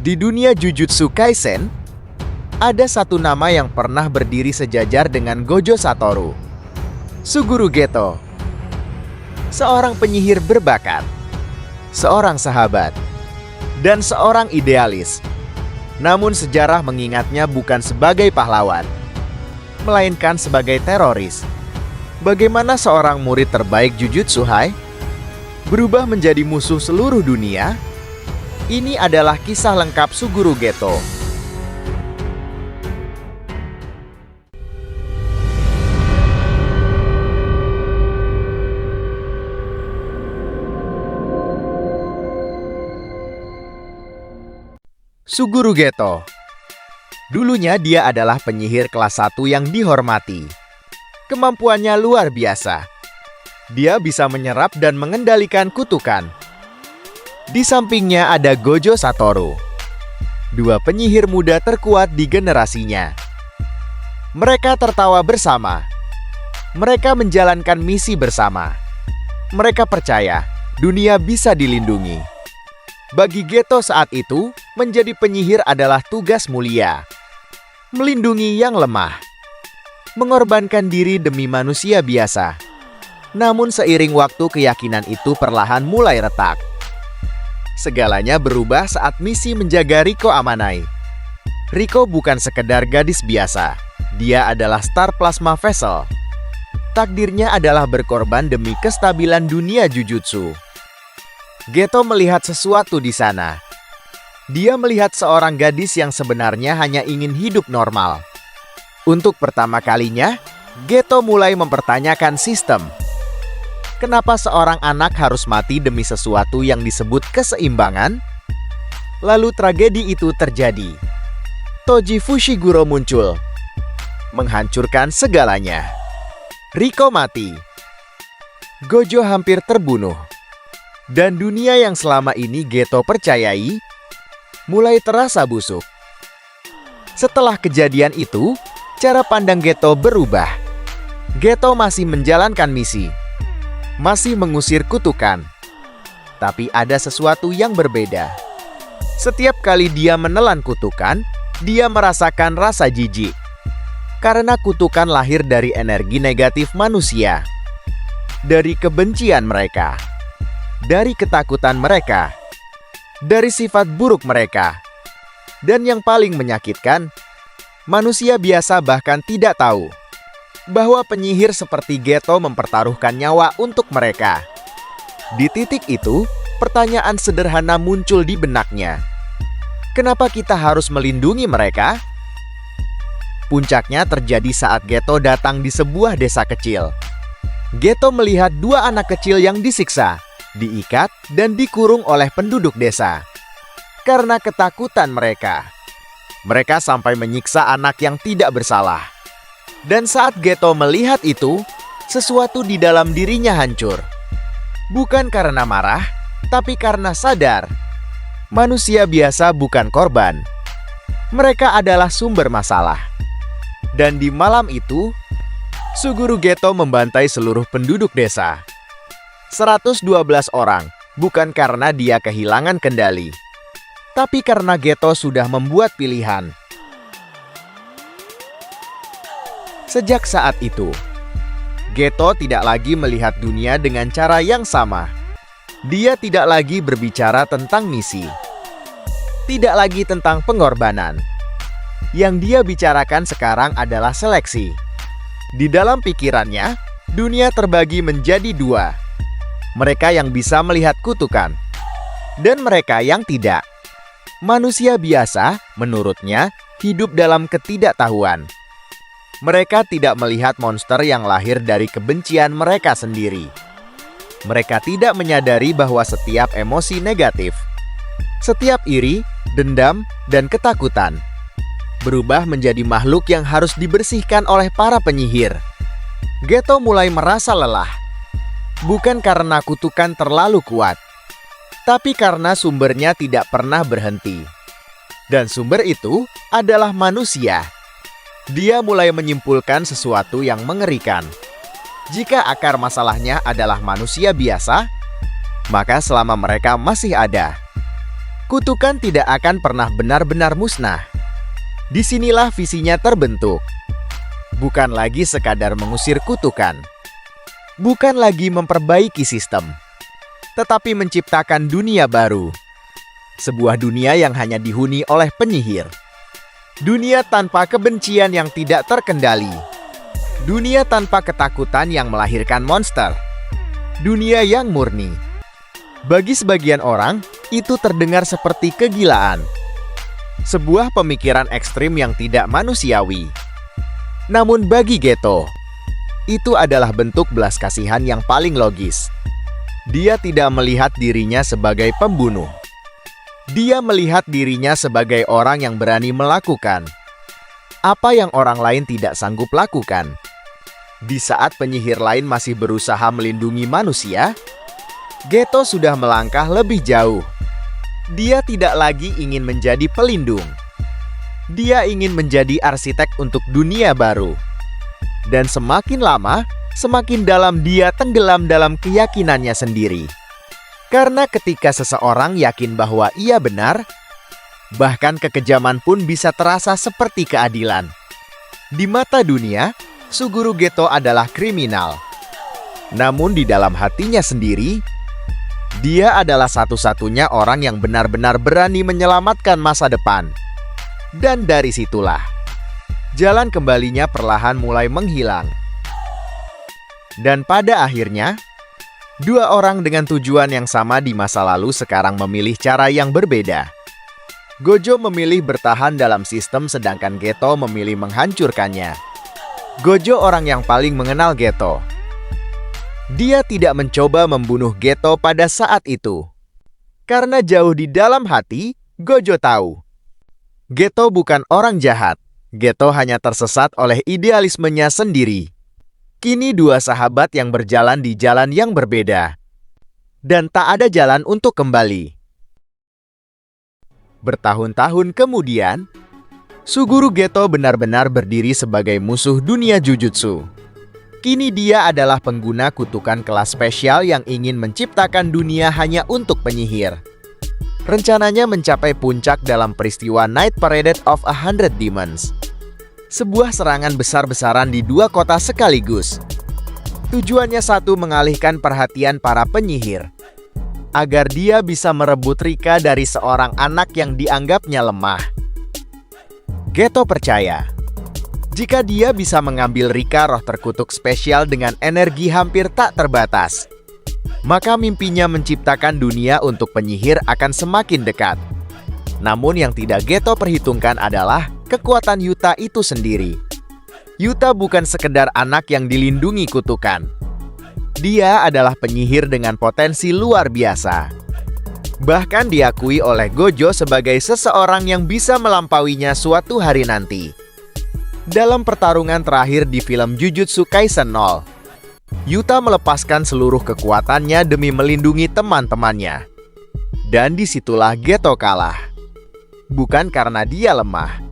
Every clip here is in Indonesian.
Di dunia Jujutsu Kaisen, ada satu nama yang pernah berdiri sejajar dengan Gojo Satoru. Suguru Geto. Seorang penyihir berbakat, seorang sahabat, dan seorang idealis. Namun sejarah mengingatnya bukan sebagai pahlawan, melainkan sebagai teroris. Bagaimana seorang murid terbaik Jujutsu High berubah menjadi musuh seluruh dunia? Ini adalah kisah lengkap Suguru Geto. Suguru Geto. Dulunya dia adalah penyihir kelas 1 yang dihormati. Kemampuannya luar biasa. Dia bisa menyerap dan mengendalikan kutukan. Di sampingnya ada Gojo Satoru, dua penyihir muda terkuat di generasinya. Mereka tertawa bersama. Mereka menjalankan misi bersama. Mereka percaya dunia bisa dilindungi. Bagi Geto saat itu, menjadi penyihir adalah tugas mulia. Melindungi yang lemah. Mengorbankan diri demi manusia biasa. Namun seiring waktu keyakinan itu perlahan mulai retak. Segalanya berubah saat misi menjaga Riko Amanai. Riko bukan sekedar gadis biasa. Dia adalah Star Plasma Vessel. Takdirnya adalah berkorban demi kestabilan dunia Jujutsu. Geto melihat sesuatu di sana. Dia melihat seorang gadis yang sebenarnya hanya ingin hidup normal. Untuk pertama kalinya, Geto mulai mempertanyakan sistem. Kenapa seorang anak harus mati demi sesuatu yang disebut keseimbangan? Lalu tragedi itu terjadi. Toji Fushiguro muncul, menghancurkan segalanya. Riko mati. Gojo hampir terbunuh. Dan dunia yang selama ini Geto percayai mulai terasa busuk. Setelah kejadian itu, cara pandang Geto berubah. Geto masih menjalankan misi, masih mengusir kutukan. Tapi ada sesuatu yang berbeda. Setiap kali dia menelan kutukan, dia merasakan rasa jijik. Karena kutukan lahir dari energi negatif manusia. Dari kebencian mereka. Dari ketakutan mereka. Dari sifat buruk mereka. Dan yang paling menyakitkan, manusia biasa bahkan tidak tahu bahwa penyihir seperti Geto mempertaruhkan nyawa untuk mereka. Di titik itu, pertanyaan sederhana muncul di benaknya. Kenapa kita harus melindungi mereka? Puncaknya terjadi saat Geto datang di sebuah desa kecil. Geto melihat dua anak kecil yang disiksa, diikat, dan dikurung oleh penduduk desa. Karena ketakutan mereka. Mereka sampai menyiksa anak yang tidak bersalah. Dan saat Geto melihat itu, sesuatu di dalam dirinya hancur. Bukan karena marah, tapi karena sadar. Manusia biasa bukan korban. Mereka adalah sumber masalah. Dan di malam itu, Suguru Geto membantai seluruh penduduk desa. 112 orang, bukan karena dia kehilangan kendali. Tapi karena Geto sudah membuat pilihan. Sejak saat itu, Geto tidak lagi melihat dunia dengan cara yang sama. Dia tidak lagi berbicara tentang misi. Tidak lagi tentang pengorbanan. Yang dia bicarakan sekarang adalah seleksi. Di dalam pikirannya, dunia terbagi menjadi dua. Mereka yang bisa melihat kutukan, dan mereka yang tidak. Manusia biasa, menurutnya, hidup dalam ketidaktahuan. Mereka tidak melihat monster yang lahir dari kebencian mereka sendiri. Mereka tidak menyadari bahwa setiap emosi negatif, setiap iri, dendam, dan ketakutan berubah menjadi makhluk yang harus dibersihkan oleh para penyihir. Geto mulai merasa lelah. Bukan karena kutukan terlalu kuat, tapi karena sumbernya tidak pernah berhenti. Dan sumber itu adalah manusia. Dia mulai menyimpulkan sesuatu yang mengerikan. Jika akar masalahnya adalah manusia biasa, maka selama mereka masih ada, Kutukan tidak akan pernah benar-benar musnah. Disinilah visinya terbentuk. Bukan lagi sekadar mengusir kutukan. Bukan lagi memperbaiki sistem. Tetapi menciptakan dunia baru. Sebuah dunia yang hanya dihuni oleh penyihir. Dunia tanpa kebencian yang tidak terkendali. Dunia tanpa ketakutan yang melahirkan monster. Dunia yang murni. Bagi sebagian orang, itu terdengar seperti kegilaan. Sebuah pemikiran ekstrim yang tidak manusiawi. Namun bagi Geto, itu adalah bentuk belas kasihan yang paling logis. Dia tidak melihat dirinya sebagai pembunuh. Dia melihat dirinya sebagai orang yang berani melakukan apa yang orang lain tidak sanggup lakukan. Di saat penyihir lain masih berusaha melindungi manusia, Geto sudah melangkah lebih jauh. Dia tidak lagi ingin menjadi pelindung. Dia ingin menjadi arsitek untuk dunia baru. Dan semakin lama, semakin dalam dia tenggelam dalam keyakinannya sendiri. Karena ketika seseorang yakin bahwa ia benar, bahkan kekejaman pun bisa terasa seperti keadilan. Di mata dunia, Suguru Geto adalah kriminal. Namun di dalam hatinya sendiri, dia adalah satu-satunya orang yang benar-benar berani menyelamatkan masa depan. Dan dari situlah, jalan kembalinya perlahan mulai menghilang. Dan pada akhirnya, dua orang dengan tujuan yang sama di masa lalu sekarang memilih cara yang berbeda. Gojo memilih bertahan dalam sistem sedangkan Geto memilih menghancurkannya. Gojo orang yang paling mengenal Geto. Dia tidak mencoba membunuh Geto pada saat itu. Karena jauh di dalam hati, Gojo tahu. Geto bukan orang jahat. Geto hanya tersesat oleh idealismenya sendiri. Kini dua sahabat yang berjalan di jalan yang berbeda. Dan tak ada jalan untuk kembali. Bertahun-tahun kemudian, Suguru Geto benar-benar berdiri sebagai musuh dunia Jujutsu. Kini dia adalah pengguna kutukan kelas spesial yang ingin menciptakan dunia hanya untuk penyihir. Rencananya mencapai puncak dalam peristiwa Night Parade of 100 Demons. Sebuah serangan besar-besaran di dua kota sekaligus. Tujuannya satu, mengalihkan perhatian para penyihir. Agar dia bisa merebut Rika dari seorang anak yang dianggapnya lemah. Geto percaya, jika dia bisa mengambil Rika roh terkutuk spesial dengan energi hampir tak terbatas, maka mimpinya menciptakan dunia untuk penyihir akan semakin dekat. Namun yang tidak Geto perhitungkan adalah kekuatan Yuta itu sendiri. Yuta bukan sekedar anak yang dilindungi kutukan. Dia adalah penyihir dengan potensi luar biasa. Bahkan diakui oleh Gojo sebagai seseorang yang bisa melampauinya suatu hari nanti. Dalam pertarungan terakhir di film Jujutsu Kaisen 0, Yuta melepaskan seluruh kekuatannya demi melindungi teman-temannya. Dan disitulah Geto kalah. Bukan karena dia lemah,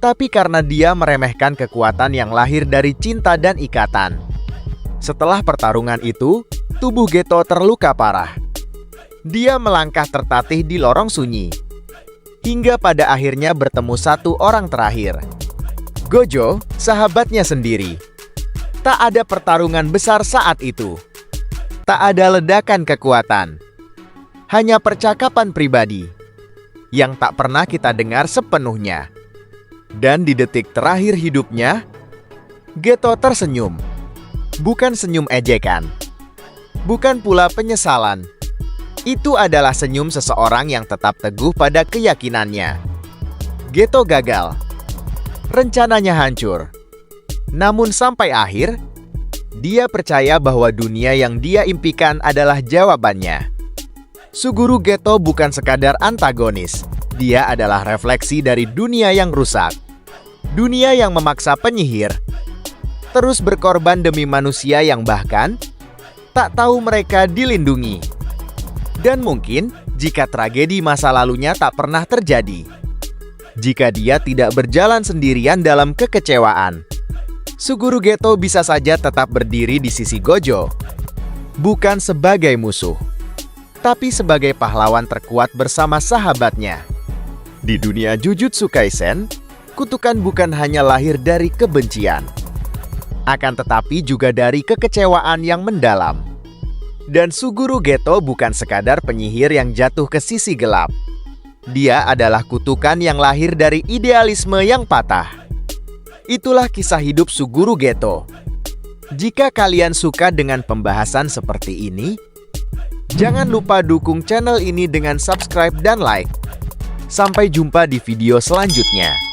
tapi karena dia meremehkan kekuatan yang lahir dari cinta dan ikatan. Setelah pertarungan itu, tubuh Geto terluka parah. Dia melangkah tertatih di lorong sunyi. Hingga pada akhirnya bertemu satu orang terakhir. Gojo, sahabatnya sendiri. Tak ada pertarungan besar saat itu. Tak ada ledakan kekuatan. Hanya percakapan pribadi yang tak pernah kita dengar sepenuhnya. Dan di detik terakhir hidupnya, Geto tersenyum. Bukan senyum ejekan. Bukan pula penyesalan. Itu adalah senyum seseorang yang tetap teguh pada keyakinannya. Geto gagal. Rencananya hancur. Namun sampai akhir, dia percaya bahwa dunia yang dia impikan adalah jawabannya. Suguru Geto bukan sekadar antagonis. Dia adalah refleksi dari dunia yang rusak. Dunia yang memaksa penyihir terus berkorban demi manusia yang bahkan tak tahu mereka dilindungi. Dan mungkin jika tragedi masa lalunya tak pernah terjadi, jika dia tidak berjalan sendirian dalam kekecewaan, Suguru Geto bisa saja tetap berdiri di sisi Gojo, bukan sebagai musuh, tetapi sebagai pahlawan terkuat bersama sahabatnya. Di dunia Jujutsu Kaisen, kutukan bukan hanya lahir dari kebencian, akan tetapi juga dari kekecewaan yang mendalam. Dan Suguru Geto bukan sekadar penyihir yang jatuh ke sisi gelap. Dia adalah kutukan yang lahir dari idealisme yang patah. Itulah kisah hidup Suguru Geto. Jika kalian suka dengan pembahasan seperti ini, jangan lupa dukung channel ini dengan subscribe dan like. Sampai jumpa di video selanjutnya.